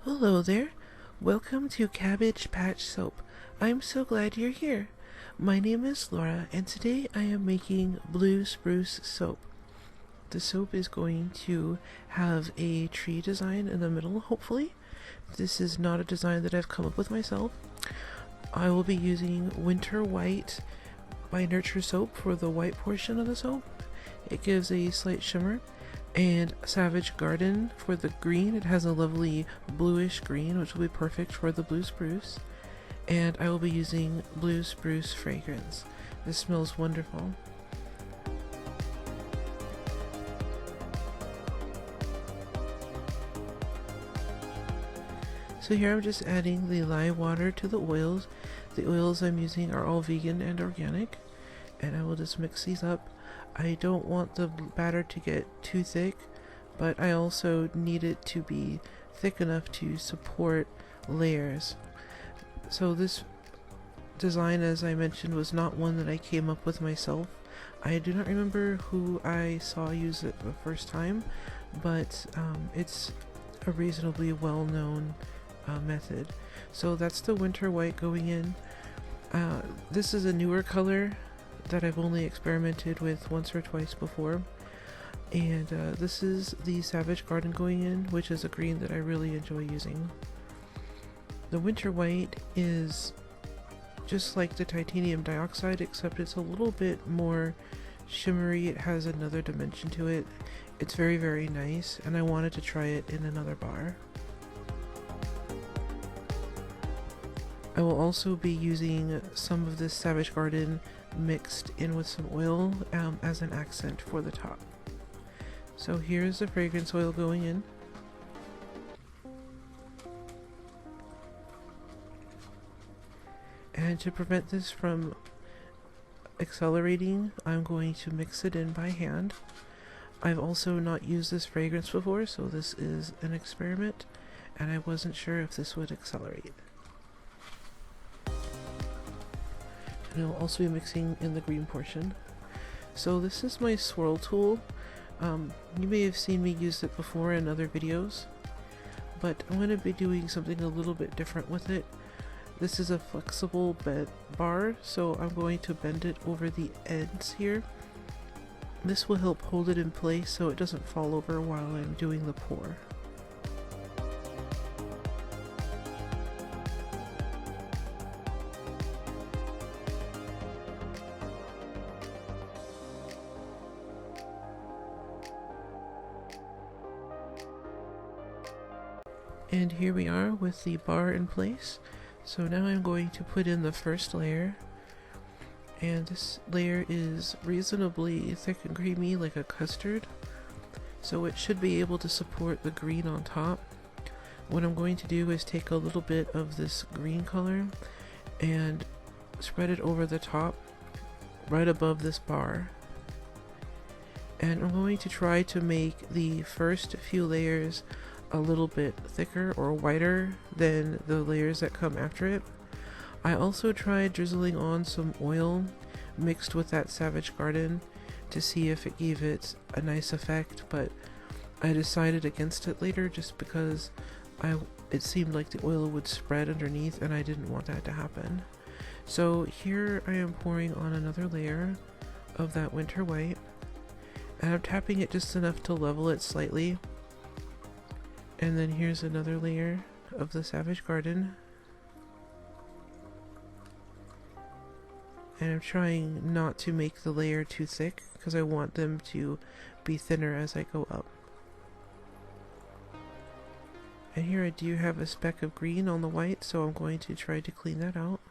Hello there. Welcome to Cabbage Patch Soap. I'm so glad you're here. My name is Laura, and today I am making Blue Spruce soap. The soap is going to have a tree design in the middle, hopefully. This is not a design that I've come up with myself. I will be using Winter White by Nurture Soap for the white portion of the soap. It gives a slight shimmer. And Savage Garden for the green. It has a lovely bluish green, which will be perfect for the Blue Spruce. And I will be using Blue Spruce fragrance. This smells wonderful. So here I'm just adding the lye water to the oils. The oils I'm using are all vegan and organic. And I will just mix these up. I don't want the batter to get too thick, but I also need it to be thick enough to support layers. So this design, as I mentioned, was not one that I came up with myself. I do not remember who I saw use it the first time, but it's a reasonably well-known method. So that's the Winter White going in. This is a newer color that I've only experimented with once or twice before, and this is the Savage Garden going in, which is a green that I really enjoy using. The Winter White is just like the titanium dioxide, except it's a little bit more shimmery. It has another dimension to it. It's very, very nice, and I wanted to try it in another bar. I will also be using some of this Savage Garden mixed in with some oil as an accent for the top. So here's the fragrance oil going in. And to prevent this from accelerating, I'm going to mix it in by hand. I've also not used this fragrance before, so this is an experiment, and I wasn't sure if this would accelerate. And I'll also be mixing in the green portion. So this is my swirl tool. You may have seen me use it before in other videos, but I'm going to be doing something a little bit different with it. This is a flexible bed bar, so I'm going to bend it over the ends here. This will help hold it in place so it doesn't fall over while I'm doing the pour. And here we are with the bar in place. So now I'm going to put in the first layer. And this layer is reasonably thick and creamy, like a custard. So it should be able to support the green on top. What I'm going to do is take a little bit of this green color and spread it over the top, right above this bar. And I'm going to try to make the first few layers a little bit thicker or whiter than the layers that come after it. I also tried drizzling on some oil mixed with that Savage Garden to see if it gave it a nice effect, but I decided against it later just because it seemed like the oil would spread underneath and I didn't want that to happen. So here I am pouring on another layer of that Winter White, and I'm tapping it just enough to level it slightly. And then here's another layer of the Savage Garden. And I'm trying not to make the layer too thick because I want them to be thinner as I go up. And here I do have a speck of green on the white, so I'm going to try to clean that out.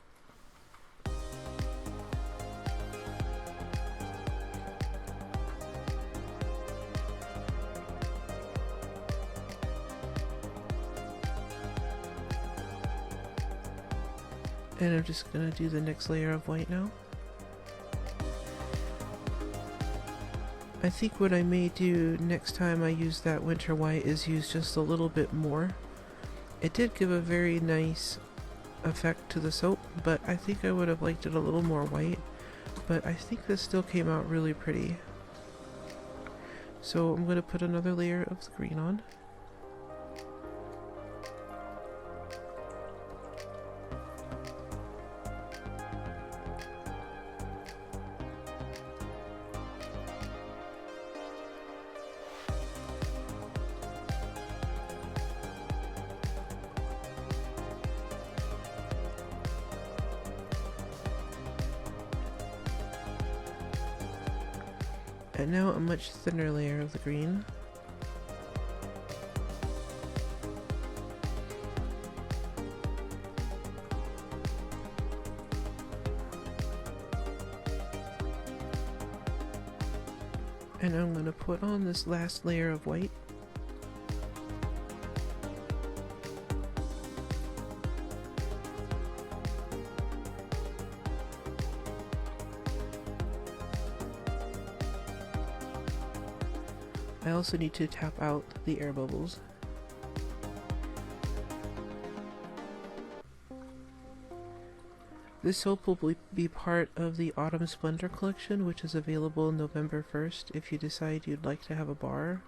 And I'm just going to do the next layer of white now. I think what I may do next time I use that Winter White is use just a little bit more. It did give a very nice effect to the soap, but I think I would have liked it a little more white. But I think this still came out really pretty. So I'm going to put another layer of the green on. And now a much thinner layer of the green. And I'm going to put on this last layer of white. I also need to tap out the air bubbles. This soap will be part of the Autumn Splendor collection, which is available November 1st if you decide you'd like to have a bar.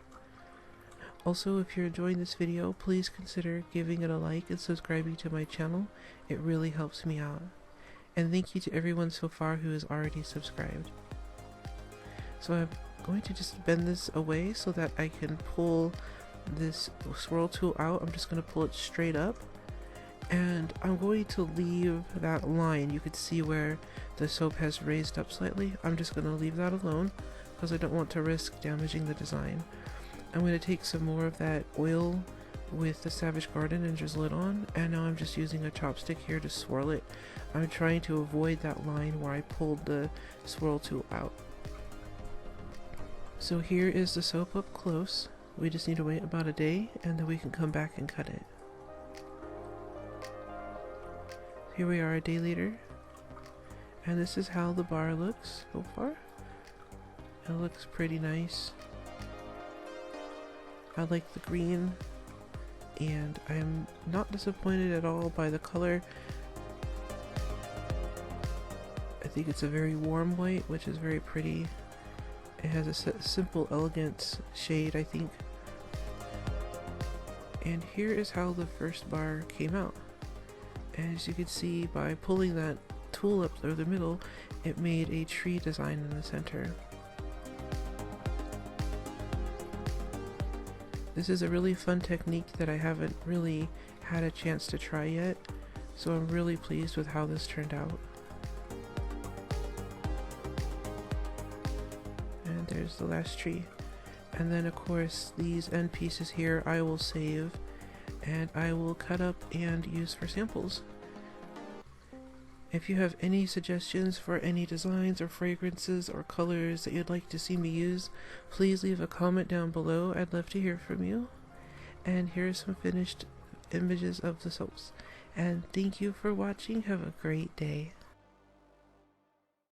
Also, if you're enjoying this video, please consider giving it a like and subscribing to my channel. It really helps me out. And thank you to everyone so far who has already subscribed. So I'm going to just bend this away so that I can pull this swirl tool out. I'm just going to pull it straight up. And I'm going to leave that line. You could see where the soap has raised up slightly. I'm just going to leave that alone because I don't want to risk damaging the design. I'm going to take some more of that oil with the Savage Garden and drizzle it on, and now I'm just using a chopstick here to swirl it. I'm trying to avoid that line where I pulled the swirl tool out. So here is the soap up close. We just need to wait about a day and then we can come back and cut it. Here we are a day later, and this is how the bar looks so far. It looks pretty nice. I like the green, and I'm not disappointed at all by the color. I think it's a very warm white, which is very pretty. It has a simple, elegant shade, I think. And here is how the first bar came out. As you can see, by pulling that tool up through the middle, it made a tree design in the center. This is a really fun technique that I haven't really had a chance to try yet, so I'm really pleased with how this turned out. And there's the last tree. And then of course these end pieces here I will save and I will cut up and use for samples. If you have any suggestions for any designs or fragrances or colors that you'd like to see me use, please leave a comment down below. I'd love to hear from you. And here's some finished images of the soaps. And thank you for watching. Have a great day.